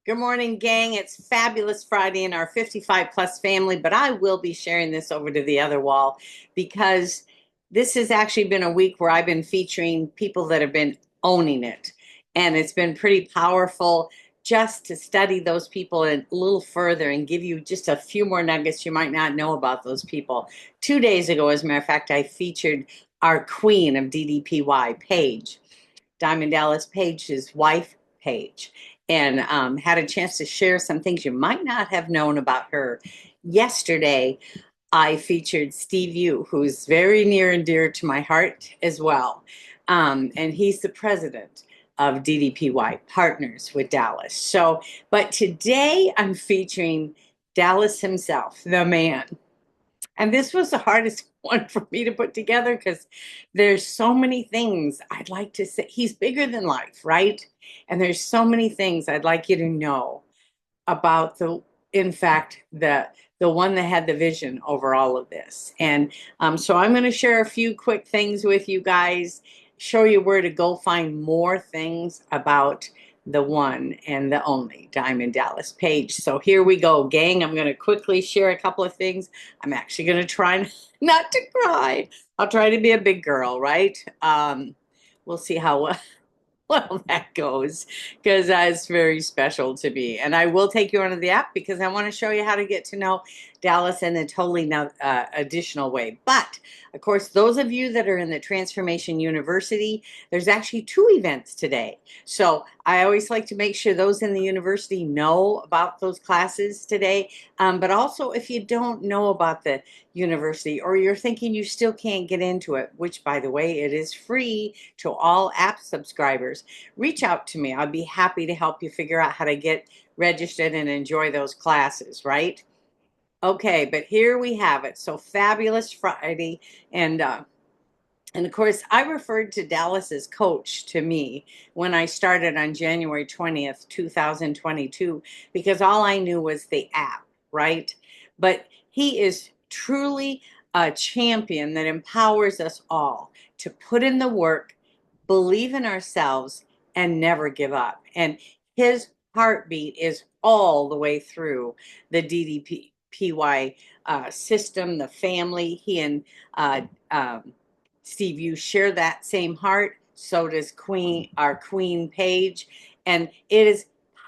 Good morning, gang. It's Fabulous Friday in our 55 plus family, but I will be sharing this over to the other wall because this has actually been a week where I've been featuring people that have been owning it. And it's been pretty powerful just to study those people a little further and give you just a few more nuggets you might not know about those people. 2 days ago, as a matter of fact, I featured our queen of DDPY, Paige. Diamond Dallas Page's wife, Paige, and had a chance to share some things you might not have known about her. Yesterday, I featured Steve Yu, who's very near and dear to my heart as well. And he's the president of DDPY Partners with Dallas. So, but today I'm featuring Dallas himself, the man. And this was the hardest one for me to put together because there's so many things I'd like to say. He's bigger than life, right? And there's so many things I'd like you to know about in fact, the one that had the vision over all of this. And so I'm going to share a few quick things with you guys, show you where to go find more things about the one and the only Diamond Dallas Page. So here we go, gang. I'm going to quickly share a couple of things. I'm actually going to try not to cry. I'll try to be a big girl, right? We'll see how well that goes because that's very special to me. And I will take you onto the app because I want to show you how to get to know Dallas in a totally additional way. But of course, those of you that are in the Transformation University, there's actually two events today. So I always like to make sure those in the university know about those classes today. But also, if you don't know about the university or you're thinking you still can't get into it, which by the way, it is free to all app subscribers, reach out to me. I'd be happy to help you figure out how to get registered and enjoy those classes, right? Okay, but here we have it. So Fabulous Friday. And of course, I referred to Dallas as coach to me when I started on January 20th, 2022, because all I knew was the app, right? But he is truly a champion that empowers us all to put in the work, believe in ourselves, and never give up. And his heartbeat is all the way through the DDPY system, the family. He and Steve, you share that same heart. So does our Queen Paige. And it is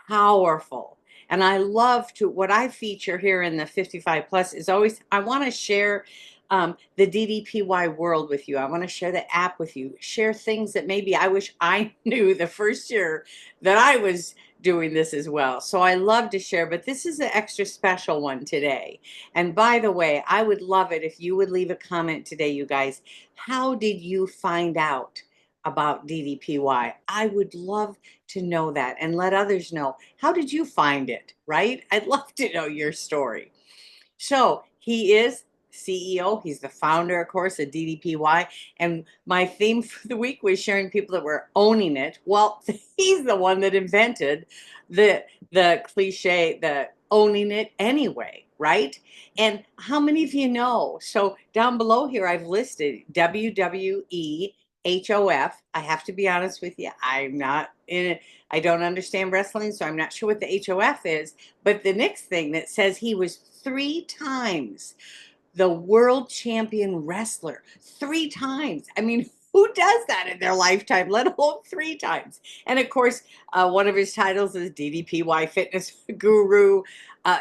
powerful. And I love to, what I feature here in the 55 plus is always, I want to share the DDPY world with you. I want to share the app with you, share things that maybe I wish I knew the first year that I was doing this as well. So I love to share, but this is an extra special one today. And by the way, I would love it if you would leave a comment today, you guys. How did you find out about DDPY? I would love to know that and let others know. How did you find it, right? I'd love to know your story. So he is CEO. He's the founder, of course, of DDPY. And my theme for the week was sharing people that were owning it. Well, he's the one that invented the cliche, the owning it anyway, right? And how many of you know? So down below here, I've listed WWEHOF. I have to be honest with you. I'm not in it. I don't understand wrestling, so I'm not sure what the HOF is. But the next thing that says he was 3 times the world champion wrestler. 3 times. I mean, who does that in their lifetime, let alone 3 times? And of course, one of his titles is DDPY Fitness Guru.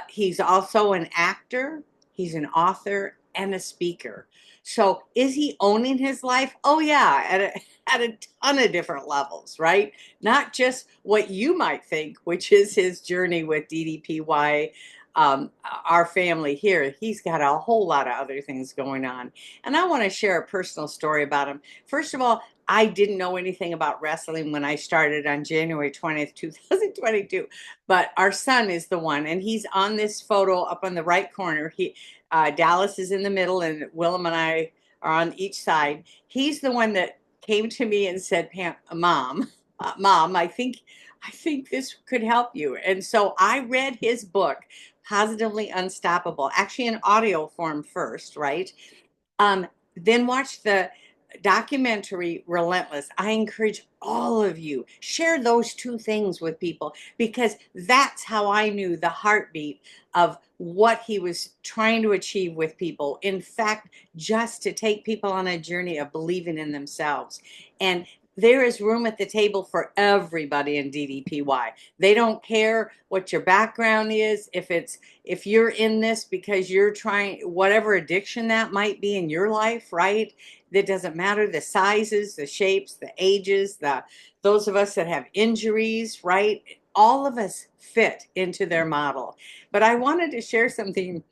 He's also an actor, he's an author, and a speaker. So is he owning his life? Oh, yeah, at a ton of different levels, right? Not just what you might think, which is his journey with DDPY, our family here. He's got a whole lot of other things going on. And I want to share a personal story about him. First of all, I didn't know anything about wrestling when I started on January 20th, 2022. But our son is the one, and he's on this photo up on the right corner. Dallas is in the middle, and Willem and I are on each side. He's the one that came to me and said, Mom, I think this could help you. And so I read his book, Positively Unstoppable, actually in audio form first, right? Then watched documentary Relentless. I encourage all of you, share those two things with people, because that's how I knew the heartbeat of what he was trying to achieve with people. In fact, just to take people on a journey of believing in themselves. And there is room at the table for everybody in DDPY. They don't care what your background is. If you're in this because you're trying, whatever addiction that might be in your life, right? That doesn't matter, the sizes, the shapes, the ages, those of us that have injuries, right? All of us fit into their model. But I wanted to share something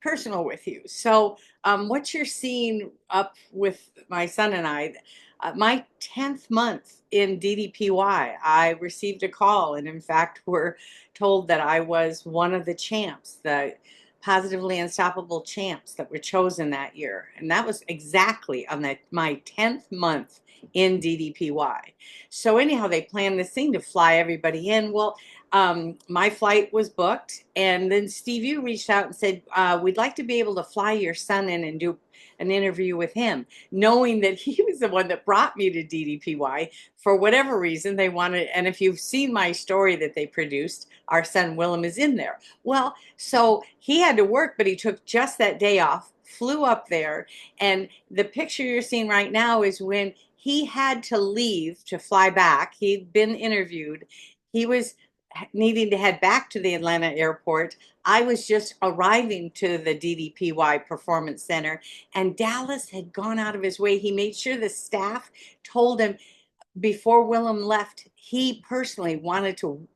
personal with you. So, what you're seeing up with my son and I, my 10th month in DDPY, I received a call, and in fact, we're told that I was one of the champs, the Positively Unstoppable champs that were chosen that year. And that was exactly on my 10th month in DDPY. So, anyhow, they planned this thing to fly everybody in. Well, my flight was booked, and then Steve, you reached out and said, we'd like to be able to fly your son in and do an interview with him, knowing that he was the one that brought me to DDPY. For whatever reason they wanted. And if you've seen my story that they produced, our son Willem is in there. Well, so he had to work, but he took just that day off, flew up there, and the picture you're seeing right now is when he had to leave to fly back. He'd been interviewed. He was needing to head back to the Atlanta airport. I was just arriving to the DDPY Performance Center, and Dallas had gone out of his way. He made sure the staff told him before Willem left, he personally wanted to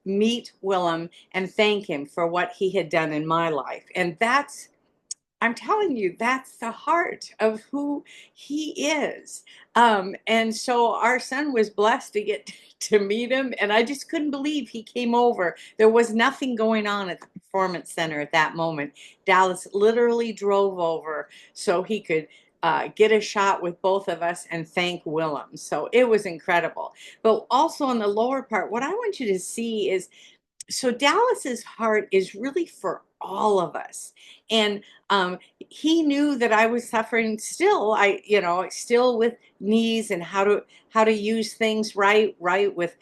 meet Willem and thank him for what he had done in my life. And I'm telling you, that's the heart of who he is. And so our son was blessed to get to meet him. And I just couldn't believe he came over. There was nothing going on at the Performance Center at that moment. Dallas literally drove over so he could get a shot with both of us and thank Willem. So it was incredible. But also in the lower part, what I want you to see is, so Dallas's heart is really for all of us. And he knew that I was suffering still, still with knees and how to use things right with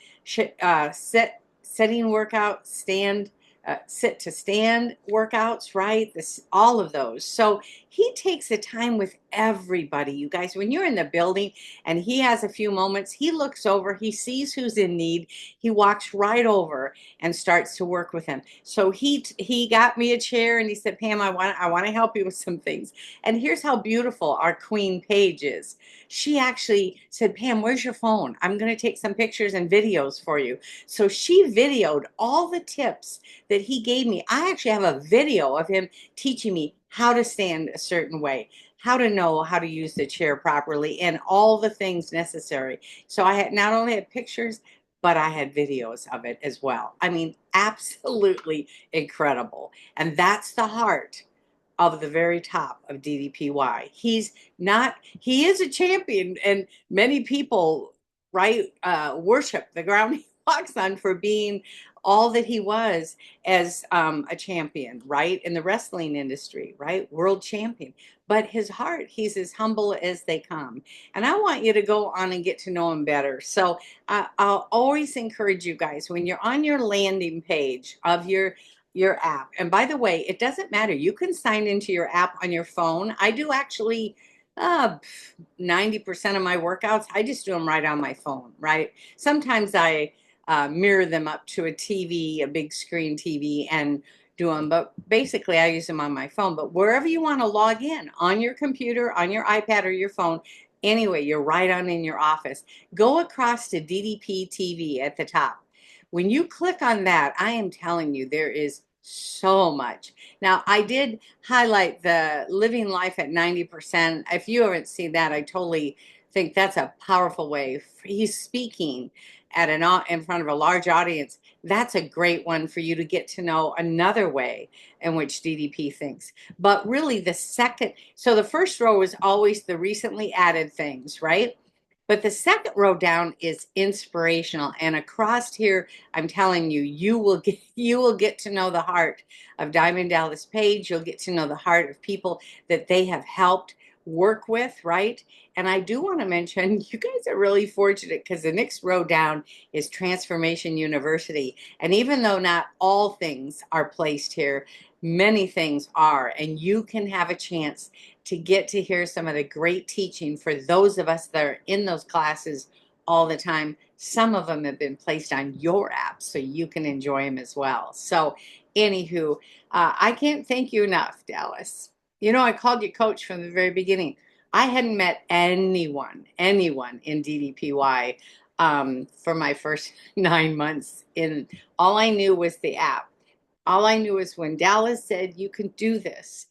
setting workout, sit to stand workouts, right? All of those. So he takes the time with everybody, you guys. When you're in the building and he has a few moments, he looks over, he sees who's in need, he walks right over and starts to work with him. So he got me a chair and he said, Pam, I want to help you with some things. And here's how beautiful our Queen Paige is. She actually said, Pam, where's your phone? I'm going to take some pictures and videos for you. So she videoed all the tips that he gave me. I actually have a video of him teaching me how to stand a certain way, how to know how to use the chair properly, and all the things necessary. So I had not only had pictures, but I had videos of it as well. I mean, absolutely incredible. And that's the heart of the very top of DDPY. He is a champion, and many people, right, worship the ground he walks on for being all that he was as a champion, right, in the wrestling industry, right, world champion. But his heart, he's as humble as they come. And I want you to go on and get to know him better. So I'll always encourage you guys, when you're on your landing page of your app. And by the way, it doesn't matter. You can sign into your app on your phone. I do actually 90% of my workouts, I just do them right on my phone, right? Sometimes I mirror them up to a TV, a big screen TV, and do them. But basically, I use them on my phone. But wherever you want to log in, on your computer, on your iPad, or your phone, anyway, you're right on in your office. Go across to DDP TV at the top. When you click on that, I am telling you, there is so much. Now, I did highlight the living life at 90%. If you haven't seen that, I totally think that's a powerful way. He's speaking at in front of a large audience. That's a great one for you to get to know another way in which DDP thinks. But really so the first row is always the recently added things, right? But the second row down is inspirational. And across here, I'm telling you, you will get to know the heart of Diamond Dallas Page. You'll get to know the heart of people that they have helped work with, right? And I do want to mention, you guys are really fortunate because the next row down is Transformation University. And even though not all things are placed here, many things are. And you can have a chance to get to hear some of the great teaching for those of us that are in those classes all the time. Some of them have been placed on your app so you can enjoy them as well. So, anywho, I can't thank you enough, Dallas. You know, I called you coach from the very beginning. I hadn't met anyone in DDPY for my first 9 months. All I knew was the app. All I knew is when Dallas said, "You can do this,"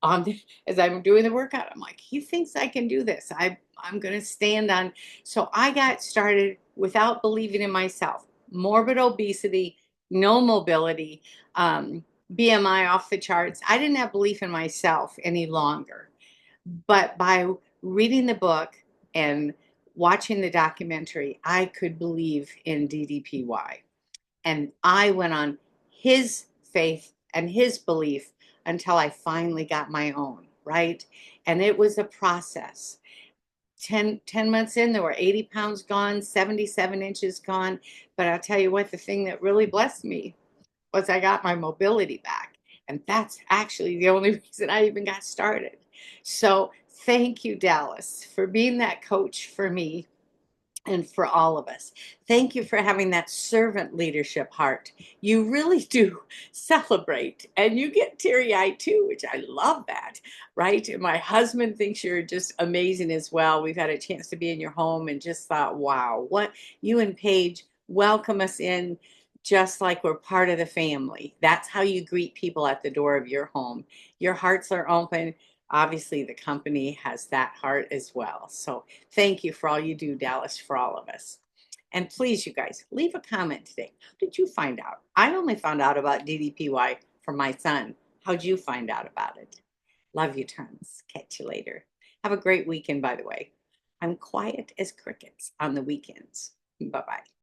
as I'm doing the workout, I'm like, he thinks I can do this. I'm going to stand on. So I got started without believing in myself. Morbid obesity, no mobility, BMI off the charts. I didn't have belief in myself any longer. But by reading the book and watching the documentary, I could believe in DDPY. And I went on his faith and his belief until I finally got my own, right? And it was a process. 10 months in, there were 80 pounds gone, 77 inches gone. But I'll tell you what, the thing that really blessed me was I got my mobility back. And that's actually the only reason I even got started. So thank you, Dallas, for being that coach for me and for all of us. Thank you for having that servant leadership heart. You really do celebrate, and you get teary-eyed too, which I love that, right? And my husband thinks you're just amazing as well. We've had a chance to be in your home and just thought, wow, what you and Paige welcome us in just like we're part of the family. That's how you greet people at the door of your home. Your hearts are open. Obviously, the company has that heart as well. So thank you for all you do, Dallas, for all of us. And please, you guys, leave a comment today. How did you find out? I only found out about DDPY from my son. How'd you find out about it? Love you tons. Catch you later. Have a great weekend, by the way. I'm quiet as crickets on the weekends. Bye bye.